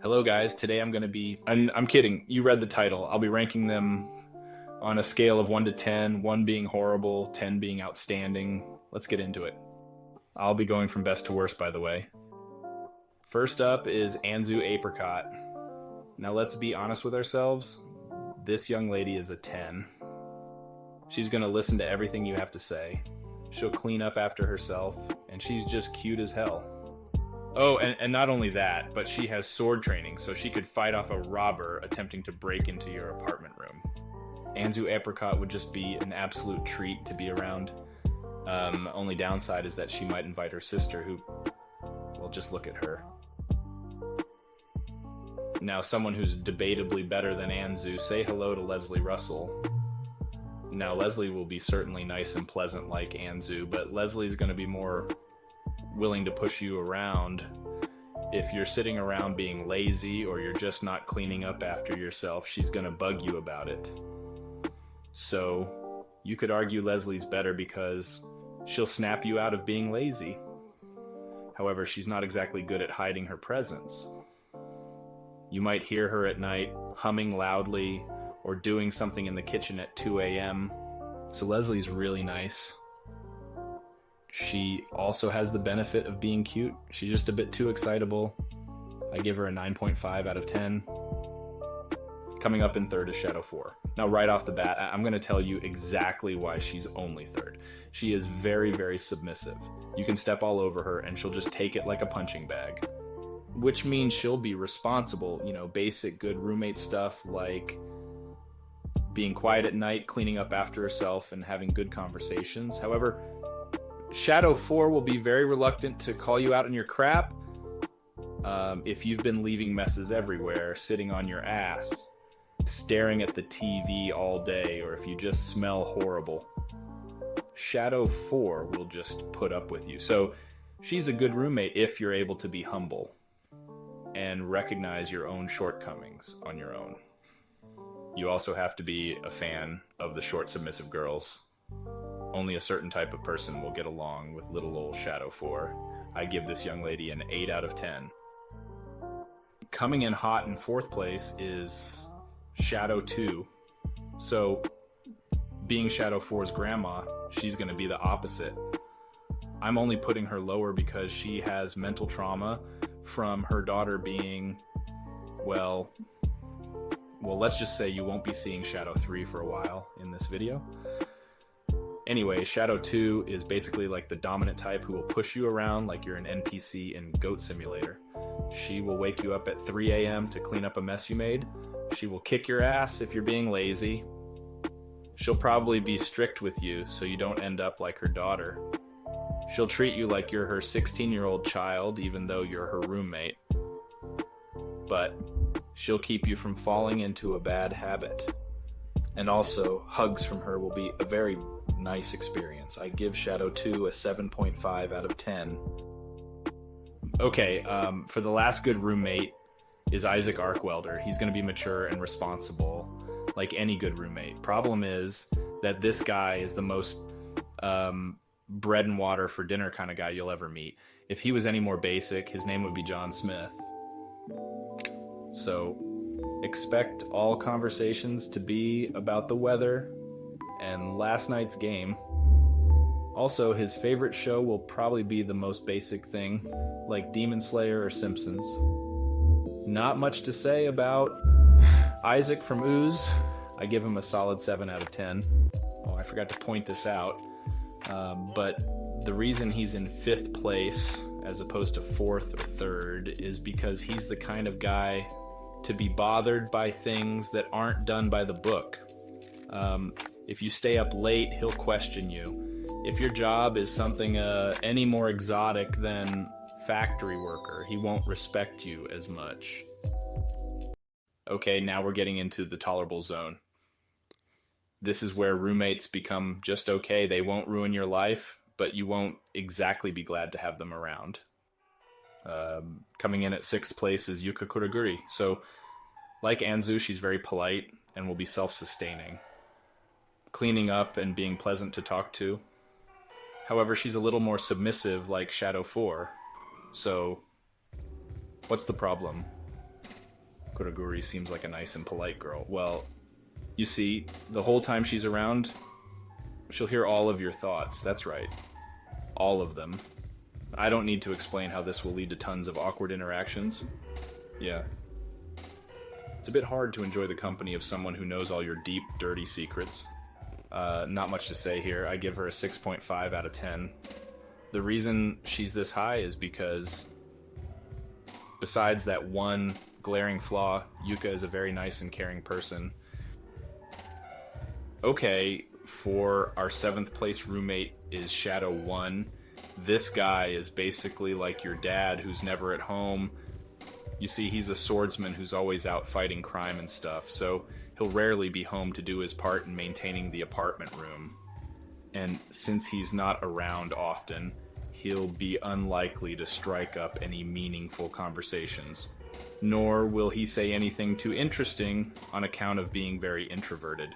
Hello guys, today I'm kidding, you read the title. I'll be ranking them on a scale of 1 to 10, 1 being horrible, 10 being outstanding. Let's get into it. I'll be going from best to worst, by the way. First up is Anzu Apricot. Now let's be honest with ourselves. This young lady is a 10. She's gonna listen to everything you have to say. She'll clean up after herself, and she's just cute as hell. Oh, and not only that, but she has sword training, so she could fight off a robber attempting to break into your apartment room. Anzu Apricot would just be an absolute treat to be around. Only downside is that she might invite her sister, who, well, just look at her. Now, someone who's debatably better than Anzu, say hello to Leslie Russell. Now, Leslie will be certainly nice and pleasant like Anzu, but Leslie's going to be more willing to push you around if you're sitting around being lazy or you're just not cleaning up after yourself. She's going to bug you about it. So you could argue Leslie's better because she'll snap you out of being lazy. However, she's not exactly good at hiding her presence. You might hear her at night humming loudly or doing something in the kitchen at 2 a.m. So Leslie's really nice. She also has the benefit of being cute. She's just a bit too excitable. I give her a 9.5 out of 10. Coming up in third is Shadow 4. Now, right off the bat, I'm going to tell you exactly why she's only third. She is very, very submissive. You can step all over her and she'll just take it like a punching bag. Which means she'll be responsible, basic good roommate stuff like being quiet at night, cleaning up after herself, and having good conversations. However, Shadow 4 will be very reluctant to call you out on your crap if you've been leaving messes everywhere, sitting on your ass, staring at the TV all day, or if you just smell horrible. Shadow 4 will just put up with you. So she's a good roommate if you're able to be humble and recognize your own shortcomings on your own. You also have to be a fan of the short, submissive girls. Only a certain type of person will get along with little old Shadow 4. I give this young lady an 8 out of 10. Coming in hot in fourth place is Shadow 2. So, being Shadow 4's grandma, she's going to be the opposite. I'm only putting her lower because she has mental trauma from her daughter being, well, let's just say you won't be seeing Shadow 3 for a while in this video. Anyway, Shadow 2 is basically like the dominant type who will push you around like you're an NPC in Goat Simulator. She will wake you up at 3 a.m. to clean up a mess you made. She will kick your ass if you're being lazy. She'll probably be strict with you so you don't end up like her daughter. She'll treat you like you're her 16-year-old child even though you're her roommate. But she'll keep you from falling into a bad habit. And also, hugs from her will be a very nice experience. I give Shadow 2 a 7.5 out of 10. Okay, for the last good roommate is Isaac Arkwelder. He's going to be mature and responsible, like any good roommate. Problem is that this guy is the most bread and water for dinner kind of guy you'll ever meet. If he was any more basic, his name would be John Smith. So, expect all conversations to be about the weather and last night's game. Also, his favorite show will probably be the most basic thing, like Demon Slayer or Simpsons. Not much to say about Isaac from OOZ. I give him a solid 7 out of 10. Oh, I forgot to point this out. But the reason he's in 5th place as opposed to 4th or 3rd is because he's the kind of guy to be bothered by things that aren't done by the book. If you stay up late, he'll question you. If your job is something any more exotic than factory worker, he won't respect you as much. Okay, now we're getting into the tolerable zone. This is where roommates become just okay. They won't ruin your life, but you won't exactly be glad to have them around. Coming in at 6th place is Yuka Kuroguri. So, like Anzu, she's very polite and will be self-sustaining, cleaning up and being pleasant to talk to. However, she's a little more submissive like Shadow 4. So, what's the problem? Kuroguri seems like a nice and polite girl. Well, you see, the whole time she's around, she'll hear all of your thoughts. That's right. All of them. I don't need to explain how this will lead to tons of awkward interactions. Yeah. It's a bit hard to enjoy the company of someone who knows all your deep, dirty secrets. Not much to say here. I give her a 6.5 out of 10. The reason she's this high is because, besides that one glaring flaw, Yuka is a very nice and caring person. Okay, for our 7th place roommate is Shadow 1. This guy is basically like your dad who's never at home. You see, he's a swordsman who's always out fighting crime and stuff, so he'll rarely be home to do his part in maintaining the apartment room. And since he's not around often, he'll be unlikely to strike up any meaningful conversations. Nor will he say anything too interesting on account of being very introverted.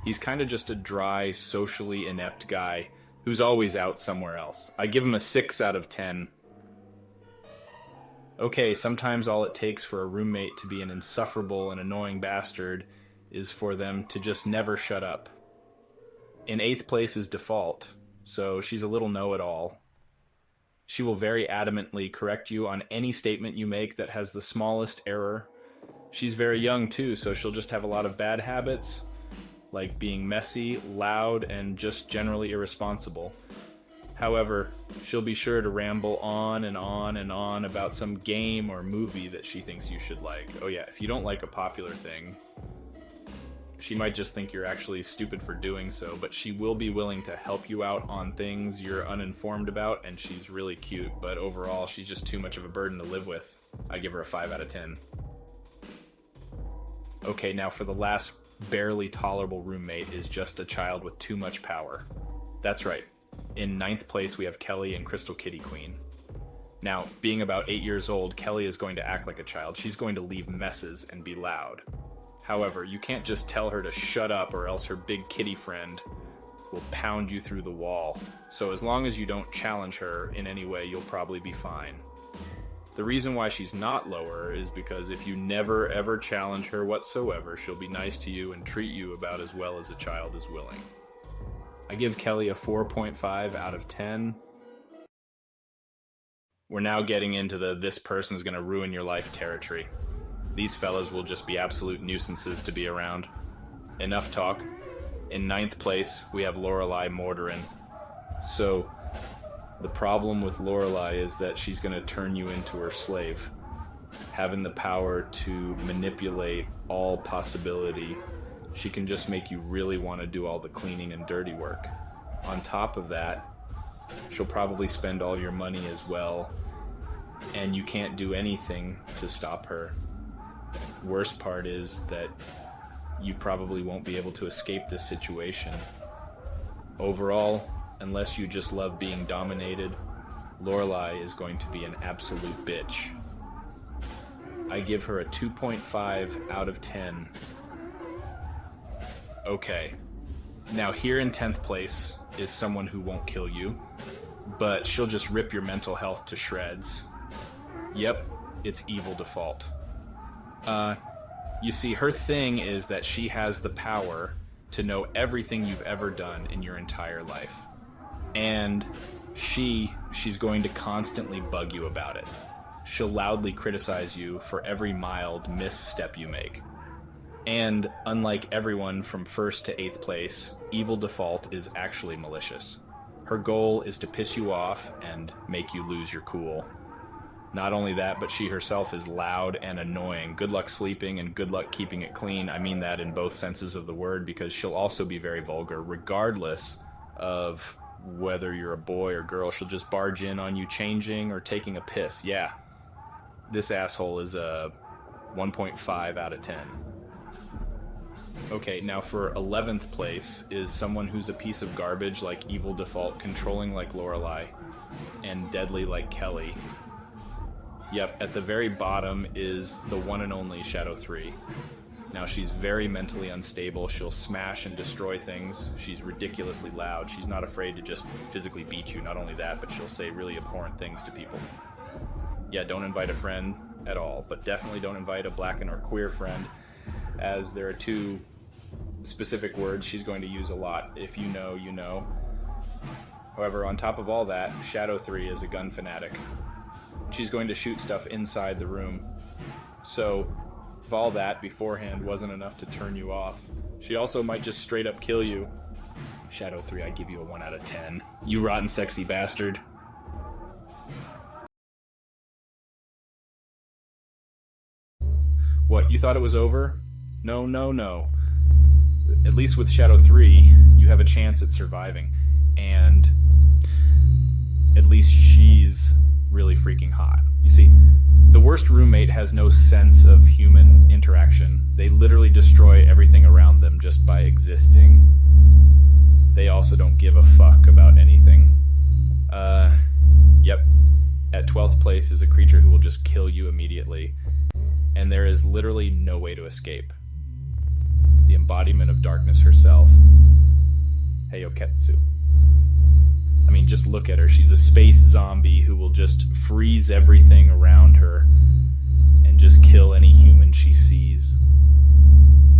He's kind of just a dry, socially inept guy who's always out somewhere else. I give him a 6 out of 10. Okay, sometimes all it takes for a roommate to be an insufferable and annoying bastard is for them to just never shut up. In 8th place is Default, so she's a little know-it-all. She will very adamantly correct you on any statement you make that has the smallest error. She's very young too, so she'll just have a lot of bad habits, like being messy, loud, and just generally irresponsible. However, she'll be sure to ramble on and on and on about some game or movie that she thinks you should like. Oh yeah, if you don't like a popular thing, she might just think you're actually stupid for doing so, but she will be willing to help you out on things you're uninformed about, and she's really cute, but overall, she's just too much of a burden to live with. I give her a 5 out of 10. Okay, now for the last barely tolerable roommate is just a child with too much power. That's right. In 9th place, we have Kelly and Crystal Kitty Queen. Now, being about 8 years old, Kelly is going to act like a child. She's going to leave messes and be loud. However, you can't just tell her to shut up or else her big kitty friend will pound you through the wall. So as long as you don't challenge her in any way, you'll probably be fine. The reason why she's not lower is because if you never ever challenge her whatsoever, she'll be nice to you and treat you about as well as a child is willing. I give Kelly a 4.5 out of 10. We're now getting into the this person's gonna ruin your life territory. These fellas will just be absolute nuisances to be around. Enough talk. In 9th place, we have Lorelei Mordorin. So, the problem with Lorelei is that she's gonna turn you into her slave. Having the power to manipulate all possibility, she can just make you really want to do all the cleaning and dirty work. On top of that, she'll probably spend all your money as well, and you can't do anything to stop her. Worst part is that you probably won't be able to escape this situation. Overall, unless you just love being dominated, Lorelei is going to be an absolute bitch. I give her a 2.5 out of 10. Okay, now here in 10th place is someone who won't kill you, but she'll just rip your mental health to shreds. Yep, it's Evil Default. You see, her thing is that she has the power to know everything you've ever done in your entire life. And she's going to constantly bug you about it. She'll loudly criticize you for every mild misstep you make. And unlike everyone from 1st to 8th place, Evil Default is actually malicious. Her goal is to piss you off and make you lose your cool. Not only that, but she herself is loud and annoying. Good luck sleeping and good luck keeping it clean. I mean that in both senses of the word, because she'll also be very vulgar, regardless of whether you're a boy or girl. She'll just barge in on you changing or taking a piss. Yeah, this asshole is a 1.5 out of 10. Okay, now for 11th place is someone who's a piece of garbage like Evil Default, controlling like Lorelei, and deadly like Kelly. Yep, at the very bottom is the one and only Shadow 3. Now she's very mentally unstable. She'll smash and destroy things. She's ridiculously loud. She's not afraid to just physically beat you. Not only that, but she'll say really abhorrent things to people. Yeah, don't invite a friend at all, but definitely don't invite a Blacken or queer friend, as there are two specific words she's going to use a lot. If you know, you know. However, on top of all that, Shadow 3 is a gun fanatic. She's going to shoot stuff inside the room. So, if all that beforehand wasn't enough to turn you off, she also might just straight up kill you. Shadow 3, I give you a 1 out of 10. You rotten sexy bastard. What, you thought it was over? No, no, no. At least with Shadow 3, you have a chance at surviving. And at least she's really freaking hot. You see, the worst roommate has no sense of human interaction. They literally destroy everything around them just by existing. They also don't give a fuck about anything. Yep. At 12th place is a creature who will just kill you immediately. And there is literally no way to escape. The embodiment of darkness herself. Heioketsu. I mean, just look at her. She's a space zombie who will just freeze everything around her and just kill any human she sees.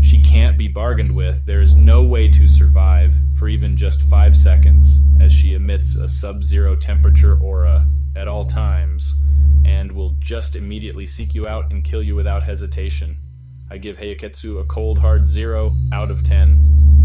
She can't be bargained with. There is no way to survive for even just 5 seconds, as she emits a sub-zero temperature aura at all times and will just immediately seek you out and kill you without hesitation. I give Heioketsu a cold hard 0 out of 10.